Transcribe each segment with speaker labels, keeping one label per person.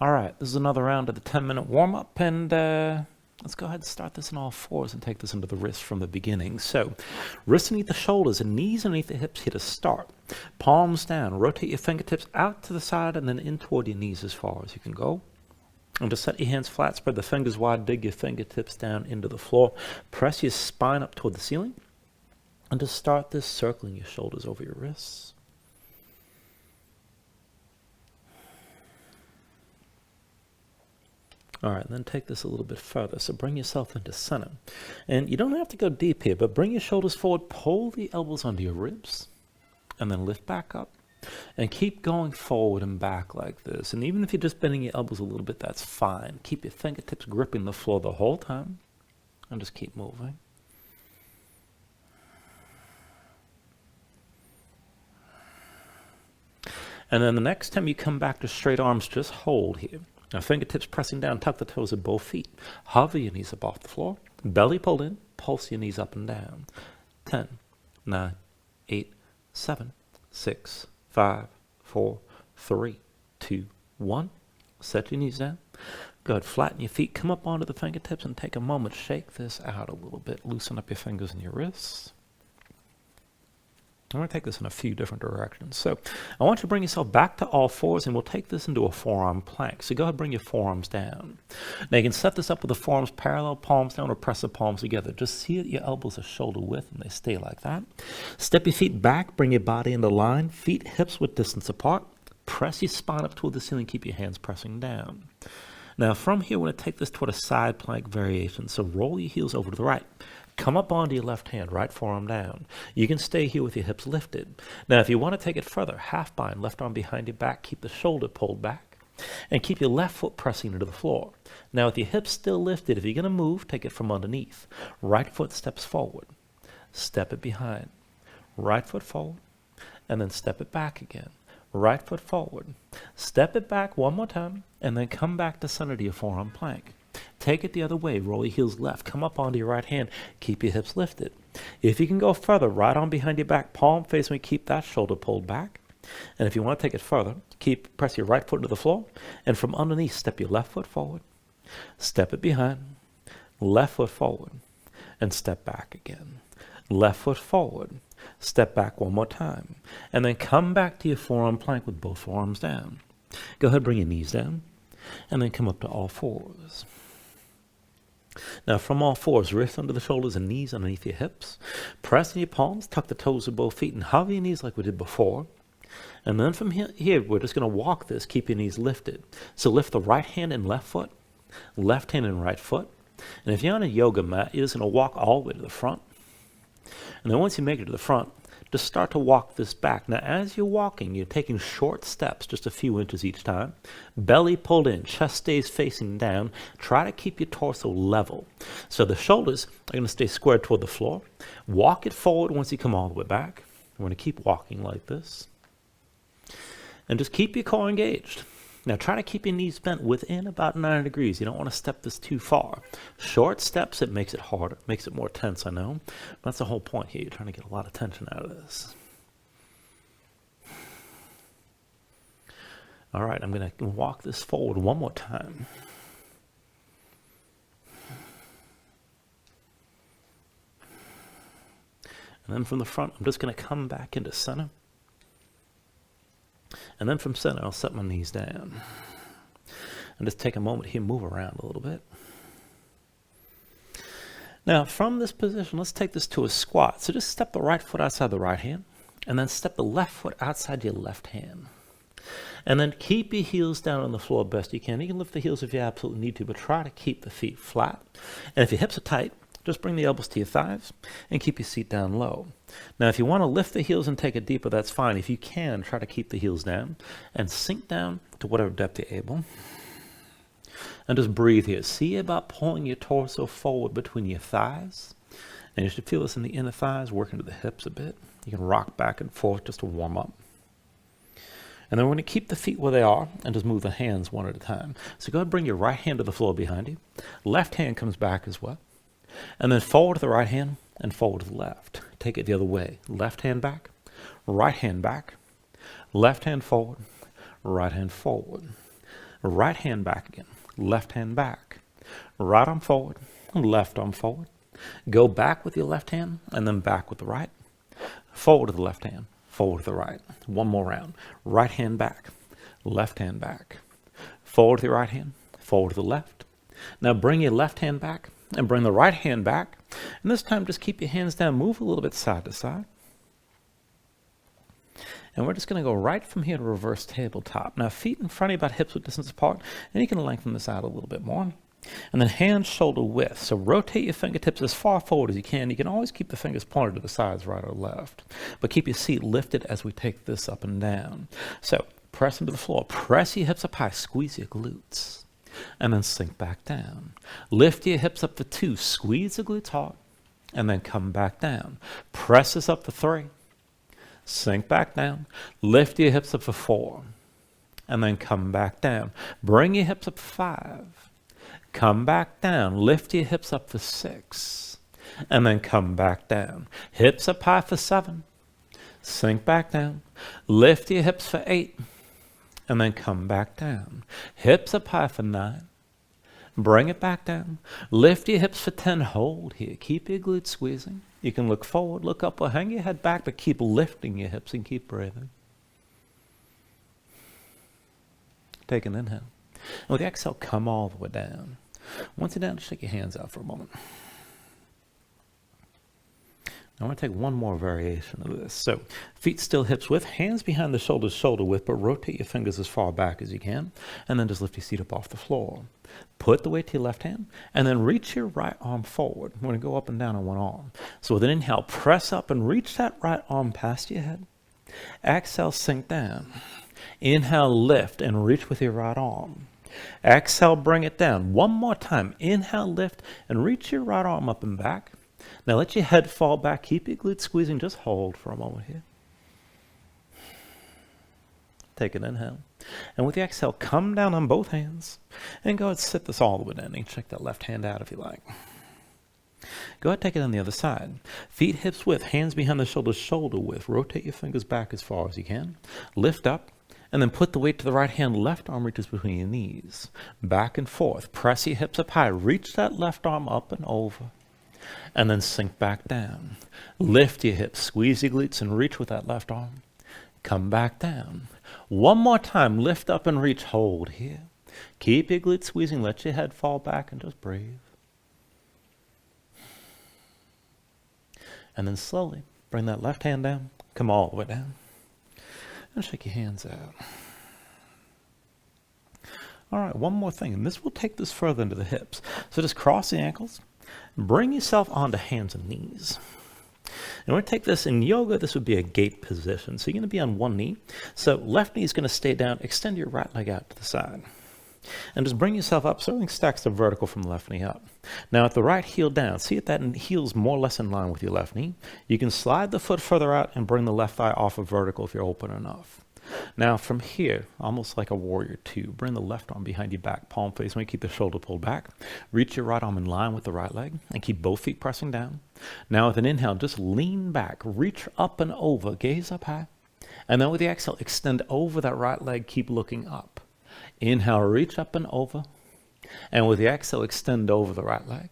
Speaker 1: All right, this is another round of the 10-minute warm-up, and let's go ahead and start this in all fours and take this into the wrists from the beginning. So, wrists underneath the shoulders and knees underneath the hips here to start. Palms down, rotate your fingertips out to the side and then in toward your knees as far as you can go. And just set your hands flat, spread the fingers wide, dig your fingertips down into the floor. Press your spine up toward the ceiling. And just start this circling your shoulders over your wrists. All right, and then take this a little bit further. So bring yourself into center. And you don't have to go deep here, but bring your shoulders forward, pull the elbows under your ribs, and then lift back up. And keep going forward and back like this. And even if you're just bending your elbows a little bit, that's fine. Keep your fingertips gripping the floor the whole time, and just keep moving. And then the next time you come back to straight arms, just hold here. Now fingertips pressing down, tuck the toes of both feet. Hover your knees up off the floor. Belly pulled in, pulse your knees up and down. 10, 9, 8, 7, 6, 5, 4, 3, 2, 1. Set your knees down. Go ahead, flatten your feet, come up onto the fingertips and take a moment. Shake this out a little bit. Loosen up your fingers and your wrists. I'm going to take this in a few different directions. So I want you to bring yourself back to all fours, and we'll take this into a forearm plank. So go ahead and bring your forearms down. Now you can set this up with the forearms parallel, palms down, or press the palms together. Just see that your elbows are shoulder width and they stay like that. Step your feet back, bring your body into line, feet hips width distance apart. Press your spine up toward the ceiling, keep your hands pressing down. Now from here, we're going to take this toward a side plank variation. So roll your heels over to the right. Come up onto your left hand, right forearm down. You can stay here with your hips lifted. Now, if you want to take it further, half bind, left arm behind your back, keep the shoulder pulled back, and keep your left foot pressing into the floor. Now, with your hips still lifted, if you're going to move, take it from underneath. Right foot steps forward. Step it behind. Right foot forward, and then step it back again. Right foot forward. Step it back one more time, and then come back to center to your forearm plank. Take it the other way. Roll your heels left. Come up onto your right hand. Keep your hips lifted. If you can go further, right arm behind your back, palm facing, keep that shoulder pulled back. And if you want to take it further, press your right foot into the floor. And from underneath, step your left foot forward. Step it behind. Left foot forward. And step back again. Left foot forward. Step back one more time. And then come back to your forearm plank with both forearms down. Go ahead, bring your knees down. And then come up to all fours. Now from all fours, wrists under the shoulders and knees underneath your hips. Press in your palms, tuck the toes of both feet, and hover your knees like we did before. And then from here, we're just going to walk this, keep your knees lifted. So lift the right hand and left foot, left hand and right foot. And if you're on a yoga mat, you're just going to walk all the way to the front. And then once you make it to the front, just start to walk this back. Now, as you're walking, you're taking short steps, just a few inches each time. Belly pulled in, chest stays facing down. Try to keep your torso level. So the shoulders are going to stay squared toward the floor. Walk it forward once you come all the way back. We're going to keep walking like this. And just keep your core engaged. Now try to keep your knees bent within about 90 degrees. You don't want to step this too far. Short steps, it makes it harder, makes it more tense, I know. But that's the whole point here. You're trying to get a lot of tension out of this. All right, I'm going to walk this forward one more time. And then from the front, I'm just going to come back into center. And then from center, I'll set my knees down. And just take a moment here, move around a little bit. Now, from this position, let's take this to a squat. So just step the right foot outside the right hand, and then step the left foot outside your left hand. And then keep your heels down on the floor best you can. You can lift the heels if you absolutely need to, but try to keep the feet flat. And if your hips are tight, just bring the elbows to your thighs and keep your seat down low. Now, if you want to lift the heels and take it deeper, that's fine. If you can, try to keep the heels down and sink down to whatever depth you're able. And just breathe here. See about pulling your torso forward between your thighs. And you should feel this in the inner thighs, working to the hips a bit. You can rock back and forth just to warm up. And then we're going to keep the feet where they are and just move the hands one at a time. So go ahead and bring your right hand to the floor behind you. Left hand comes back as well. And then forward to the right hand and forward to the left. Take it the other way. Left hand back, right hand back, left hand forward, right hand forward. Right hand back again. Left hand back. Right arm forward. Left arm forward. Go back with your left hand and then back with the right. Forward to the left hand. Forward to the right. One more round. Right hand back. Left hand back. Forward to the right hand. Forward to the left. Now bring your left hand back and bring the right hand back. And this time just keep your hands down. Move a little bit side to side. And we're just going to go right from here to reverse tabletop. Now feet in front of you about hips width distance apart. And you can lengthen this out a little bit more. And then hands shoulder width. So rotate your fingertips as far forward as you can. You can always keep the fingers pointed to the sides, right or left. But keep your seat lifted as we take this up and down. So press into the floor. Press your hips up high. Squeeze your glutes. And then sink back down. Lift your hips up for 2. Squeeze the glutes hard. And then come back down. Press this up for 3. Sink back down. Lift your hips up for 4. And then come back down. Bring your hips up for 5. Come back down. Lift your hips up for 6. And then come back down. Hips up high for 7. Sink back down. Lift your hips for 8. And then come back down. Hips up high for 9. Bring it back down. Lift your hips for 10. Hold here. Keep your glutes squeezing. You can look forward, look up, or hang your head back, but keep lifting your hips and keep breathing. Take an inhale. And with the exhale, come all the way down. Once you're down, just shake your hands out for a moment. I want to take one more variation of this. So feet still hips width, hands behind the shoulders shoulder width, but rotate your fingers as far back as you can. And then just lift your seat up off the floor. Put the weight to your left hand and then reach your right arm forward. We're going to go up and down on one arm. So with an inhale, press up and reach that right arm past your head. Exhale, sink down. Inhale, lift and reach with your right arm. Exhale, bring it down. One more time. Inhale, lift and reach your right arm up and back. Now let your head fall back. Keep your glutes squeezing. Just hold for a moment here. Take an inhale. And with the exhale, come down on both hands. And go ahead and sit this all the way down. You can check that left hand out if you like. Go ahead and take it on the other side. Feet hips width, hands behind the shoulders shoulder width. Rotate your fingers back as far as you can. Lift up. And then put the weight to the right hand. Left arm reaches between your knees. Back and forth. Press your hips up high. Reach that left arm up and over. And then sink back down. Lift your hips. Squeeze your glutes and reach with that left arm. Come back down. One more time. Lift up and reach. Hold here. Keep your glutes squeezing. Let your head fall back and just breathe. And then slowly bring that left hand down. Come all the way down. And shake your hands out. All right, one more thing, and this will take this further into the hips. So just cross the ankles, bring yourself onto hands and knees. And we're going to take this in yoga, this would be a gate position. So you're going to be on one knee. So left knee is going to stay down, extend your right leg out to the side. And just bring yourself up so everything stacks the vertical from the left knee up. Now at the right heel down, see if that heel's more or less in line with your left knee. You can slide the foot further out and bring the left thigh off of vertical if you're open enough. Now from here, almost like a warrior two, bring the left arm behind your back, palm face. When you keep the shoulder pulled back, reach your right arm in line with the right leg and keep both feet pressing down. Now with an inhale, just lean back, reach up and over, gaze up high. And then with the exhale, extend over that right leg, keep looking up. Inhale, reach up and over. And with the exhale, extend over the right leg.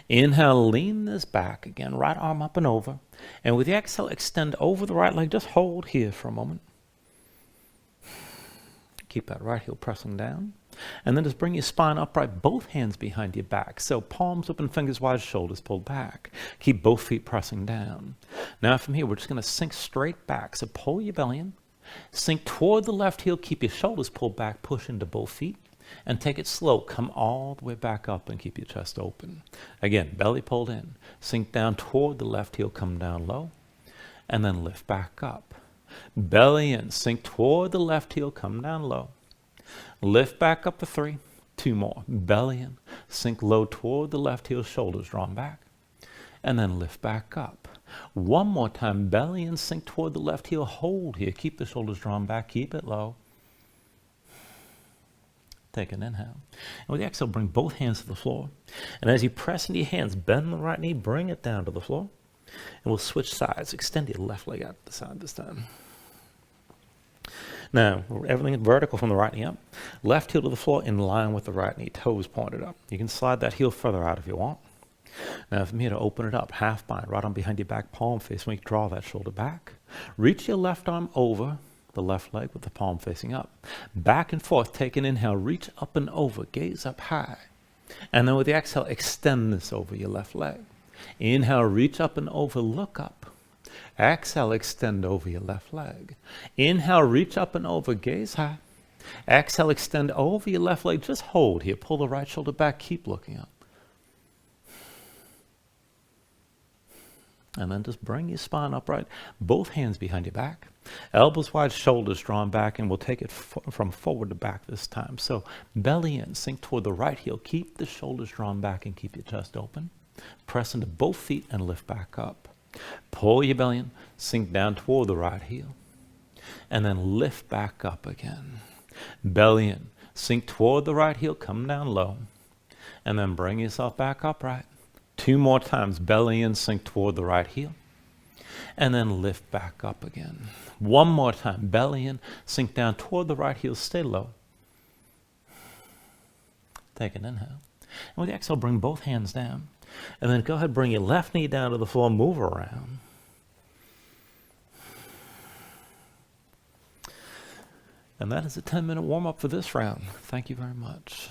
Speaker 1: Inhale, lean this back again, right arm up and over. And with the exhale, extend over the right leg. Just hold here for a moment. Keep that right heel pressing down. And then just bring your spine upright, both hands behind your back. So palms open, fingers wide, shoulders pulled back. Keep both feet pressing down. Now from here, we're just going to sink straight back. So pull your belly in. Sink toward the left heel, keep your shoulders pulled back, push into both feet, and take it slow. Come all the way back up and keep your chest open. Again, belly pulled in. Sink down toward the left heel, come down low, and then lift back up. Belly in, sink toward the left heel, come down low. Lift back up for 3, 2 more. Belly in, sink low toward the left heel, shoulders drawn back, and then lift back up. One more time, belly and sink toward the left heel. Hold here. Keep the shoulders drawn back. Keep it low. Take an inhale. And with the exhale, bring both hands to the floor. And as you press into your hands, bend the right knee, bring it down to the floor. And we'll switch sides. Extend your left leg out to the side this time. Now, everything is vertical from the right knee up. Left heel to the floor in line with the right knee, toes pointed up. You can slide that heel further out if you want. Now from here to open it up, half bind, right arm behind your back, palm face. When you draw that shoulder back, reach your left arm over the left leg with the palm facing up. Back and forth, take an inhale, reach up and over, gaze up high. And then with the exhale, extend this over your left leg. Inhale, reach up and over, look up. Exhale, extend over your left leg. Inhale, reach up and over, gaze high. Exhale, extend over your left leg. Just hold here. Pull the right shoulder back, keep looking up. And then just bring your spine upright, both hands behind your back, elbows wide, shoulders drawn back, and we'll take it from forward to back this time. So belly in, sink toward the right heel, keep the shoulders drawn back and keep your chest open. Press into both feet and lift back up. Pull your belly in, sink down toward the right heel, and then lift back up again. Belly in, sink toward the right heel, come down low, and then bring yourself back upright. 2 more times, belly in, sink toward the right heel, and then lift back up again. 1 more time, belly in, sink down toward the right heel, stay low. Take an inhale. And with the exhale, bring both hands down. And then go ahead, bring your left knee down to the floor, move around. And that is a 10-minute warm-up for this round. Thank you very much.